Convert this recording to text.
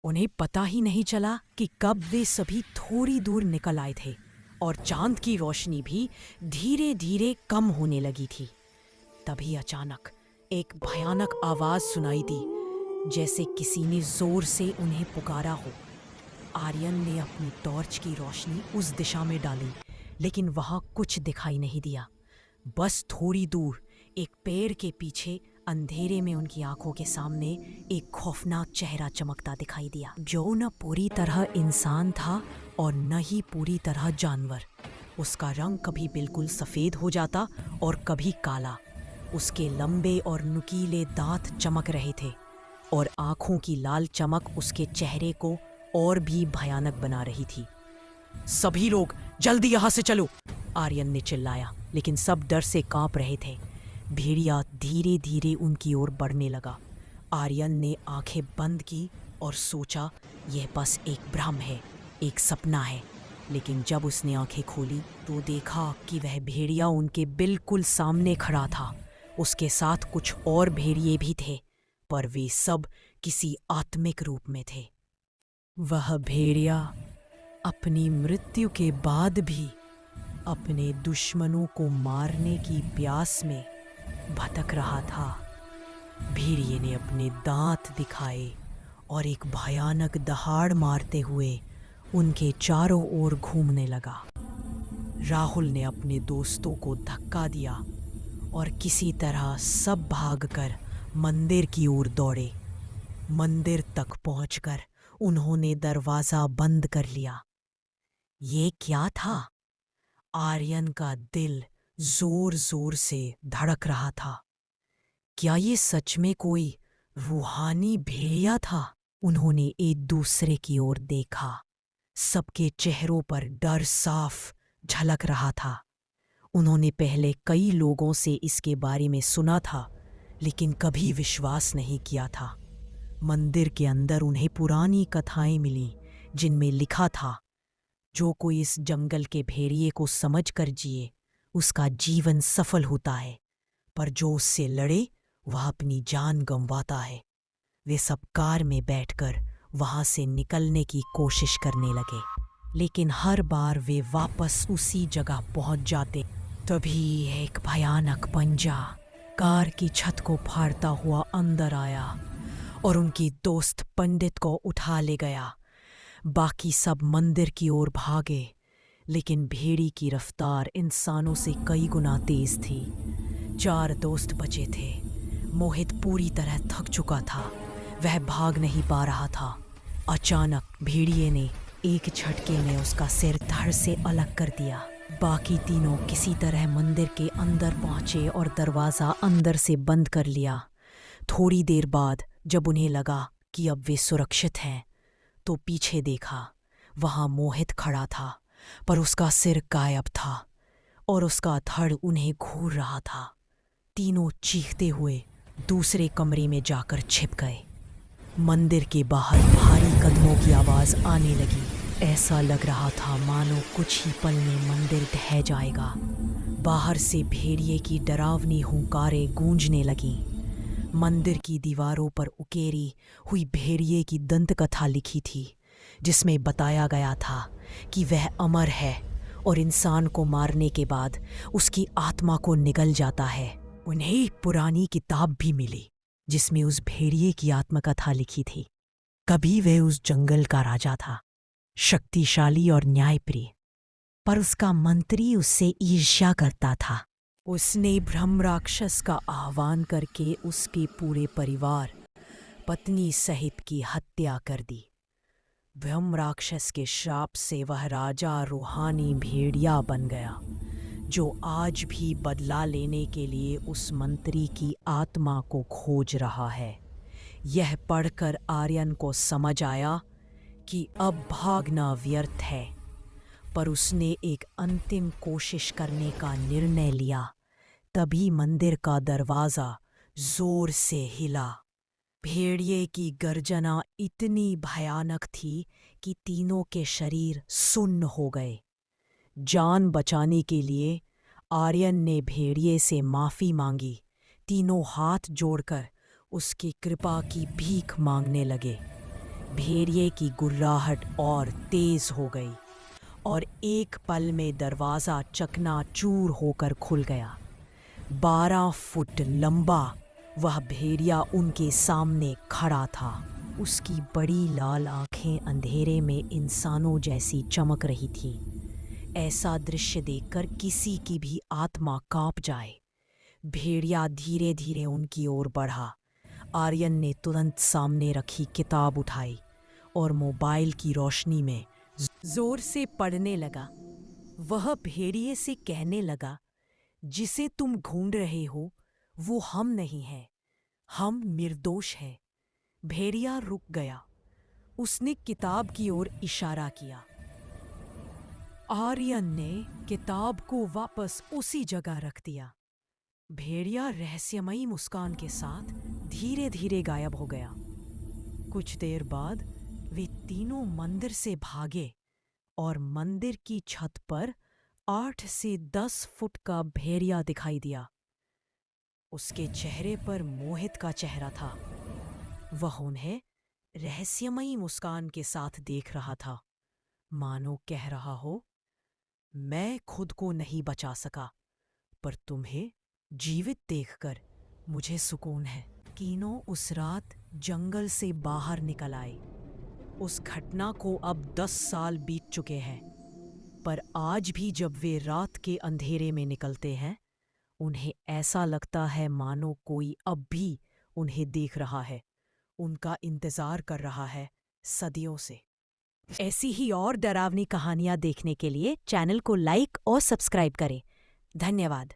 उन्हें पता ही नहीं चला कि कब वे सभी थोड़ी दूर निकल आए थे और चांद की रोशनी भी धीरे धीरे कम होने लगी थी। तभी अचानक एक भयानक आवाज सुनाई दी, जैसे किसी ने जोर से उन्हें पुकारा हो। आर्यन ने अपनी टॉर्च की रोशनी उस दिशा में डाली, लेकिन वहां कुछ दिखाई नहीं दिया। बस थोड़ी दूर एक पेड़ के पीछे अंधेरे में उनकी आंखों के सामने एक खौफनाक चेहरा चमकता दिखाई दिया, जो न पूरी तरह इंसान था और न ही पूरी तरह जानवर। उसका रंग कभी बिल्कुल सफेद हो जाता और कभी काला। उसके लंबे और नुकीले दांत चमक रहे थे और आंखों की लाल चमक उसके चेहरे को और भी भयानक बना रही थी। सभी लोग जल्दी यहां से चलो, आर्यन ने चिल्लाया, लेकिन सब डर से कांप रहे थे। भेड़िया धीरे धीरे उनकी ओर बढ़ने लगा। आर्यन ने आंखें बंद की और सोचा यह बस एक भ्रम है, एक सपना है। लेकिन जब उसने आंखें खोली तो देखा कि वह भेड़िया उनके बिल्कुल सामने खड़ा था। उसके साथ कुछ और भेड़िए भी थे, पर वे सब किसी आत्मिक रूप में थे। वह भेड़िया अपनी मृत्यु के बाद भी अपने दुश्मनों को मारने की प्यास में भटक रहा था। भेड़िए ने अपने दांत दिखाए और एक भयानक दहाड़ मारते हुए उनके चारों ओर घूमने लगा। राहुल ने अपने दोस्तों को धक्का दिया और किसी तरह सब भागकर मंदिर की ओर दौड़े। मंदिर तक पहुंचकर उन्होंने दरवाजा बंद कर लिया। ये क्या था? आर्यन का दिल जोर जोर से धड़क रहा था। क्या ये सच में कोई रूहानी भेड़िया था? उन्होंने एक दूसरे की ओर देखा। सबके चेहरों पर डर साफ झलक रहा था। उन्होंने पहले कई लोगों से इसके बारे में सुना था, लेकिन कभी विश्वास नहीं किया था। मंदिर के अंदर उन्हें पुरानी कथाएं मिली, जिनमें लिखा था, जो कोई इस जंगल के भेड़िए को समझ कर जिए, उसका जीवन सफल होता है, पर जो उससे लड़े वह अपनी जान गंवाता है। वे सब कार में बैठकर वहां से निकलने की कोशिश करने लगे, लेकिन हर बार वे वापस उसी जगह पहुंच जाते। तभी एक भयानक पंजा कार की छत को फाड़ता हुआ अंदर आया और उनकी दोस्त पंडित को उठा ले गया। बाकी सब मंदिर की ओर भागे, लेकिन भेड़ी की रफ्तार इंसानों से कई गुना तेज थी। 4 दोस्त बचे थे। मोहित पूरी तरह थक चुका था, वह भाग नहीं पा रहा था। अचानक भेड़िए ने एक झटके में उसका सिर धड़ से अलग कर दिया। बाकी तीनों किसी तरह मंदिर के अंदर पहुंचे और दरवाजा अंदर से बंद कर लिया। थोड़ी देर बाद जब उन्हें लगा कि अब वे सुरक्षित हैं, तो पीछे देखा, वहां मोहित खड़ा था, पर उसका सिर गायब था और उसका धड़ उन्हें घूर रहा था। तीनों चीखते हुए दूसरे कमरे में जाकर छिप गए। मंदिर के बाहर भारी कदमों की आवाज आने लगी। ऐसा लग रहा था मानो कुछ ही पल में मंदिर ढह जाएगा। बाहर से भेड़िए की डरावनी हुंकारें गूंजने लगीं। मंदिर की दीवारों पर उकेरी हुई भेड़िए की दंतकथा लिखी थी, जिसमें बताया गया था कि वह अमर है और इंसान को मारने के बाद उसकी आत्मा को निगल जाता है। उन्हें पुरानी किताब भी मिली, जिसमें उस भेड़िए की आत्मकथा लिखी थी। कभी वह उस जंगल का राजा था, शक्तिशाली और न्यायप्रिय, पर उसका मंत्री उससे ईर्ष्या करता था। उसने ब्रह्म राक्षस का आह्वान करके उसके पूरे परिवार, पत्नी सहित की हत्या कर दी। ब्रह्म राक्षस के श्राप से वह राजा रूहानी भेड़िया बन गया, जो आज भी बदला लेने के लिए उस मंत्री की आत्मा को खोज रहा है। यह पढ़कर आर्यन को समझ आया कि अब भागना व्यर्थ है, पर उसने एक अंतिम कोशिश करने का निर्णय लिया। तभी मंदिर का दरवाजा जोर से हिला। भेड़िए की गर्जना इतनी भयानक थी कि तीनों के शरीर सुन्न हो गए। जान बचाने के लिए आर्यन ने भेड़िए से माफी मांगी। तीनों हाथ जोड़कर उसकी कृपा की भीख मांगने लगे। भेड़िए की गुर्राहट और तेज हो गई और एक पल में दरवाजा चकनाचूर होकर खुल गया। 12 फुट लंबा वह भेड़िया उनके सामने खड़ा था। उसकी बड़ी लाल आंखें अंधेरे में इंसानों जैसी चमक रही थी। ऐसा दृश्य देखकर किसी की भी आत्मा कांप जाए। भेड़िया धीरे धीरे उनकी ओर बढ़ा। आर्यन ने तुरंत सामने रखी किताब उठाई और मोबाइल की रोशनी में जोर से पढ़ने लगा। वह भेड़िए से कहने लगा, जिसे तुम ढूंढ रहे हो वो हम नहीं हैं, हम निर्दोष हैं। भेड़िया रुक गया। उसने किताब की ओर इशारा किया। आर्यन ने किताब को वापस उसी जगह रख दिया। भेड़िया रहस्यमयी मुस्कान के साथ धीरे धीरे गायब हो गया। कुछ देर बाद वे तीनों मंदिर से भागे और मंदिर की छत पर 8 से 10 फुट का भेड़िया दिखाई दिया। उसके चेहरे पर मोहित का चेहरा था। वह उन्हें रहस्यमयी मुस्कान के साथ देख रहा था, मानो कह रहा हो, मैं खुद को नहीं बचा सका, पर तुम्हें जीवित देखकर मुझे सुकून है। तीनों उस रात जंगल से बाहर निकल आए। उस घटना को अब 10 साल बीत चुके हैं, पर आज भी जब वे रात के अंधेरे में निकलते हैं, उन्हें ऐसा लगता है मानो कोई अब भी उन्हें देख रहा है, उनका इंतजार कर रहा है सदियों से। ऐसी ही और डरावनी कहानियां देखने के लिए चैनल को लाइक और सब्सक्राइब करें। धन्यवाद।